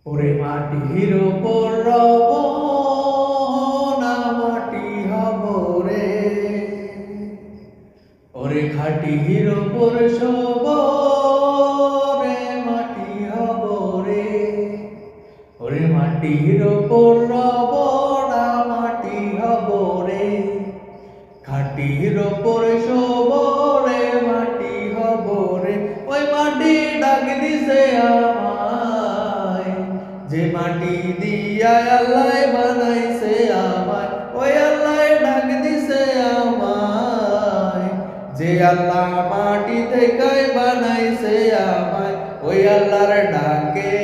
ওরে মাটির উপর রব না মাটি হব রে, ওরে খাটির উপর শোব রে মাটি হব রে, ওরে মাটির উপর রব না মাটি হব রে, খাটির উপর শোব রে মাটি হব রে। ওই মাটি ডাক দিছে আমায়, যে মাটি দিয়া আল্লাহ বানাইছে আমায়, ওই আল্লাহ ডাক দিছে আমায়, যে আল্লাহ মাটি থেকে বানাইছে আমায়, ওই আল্লাহর ডাকে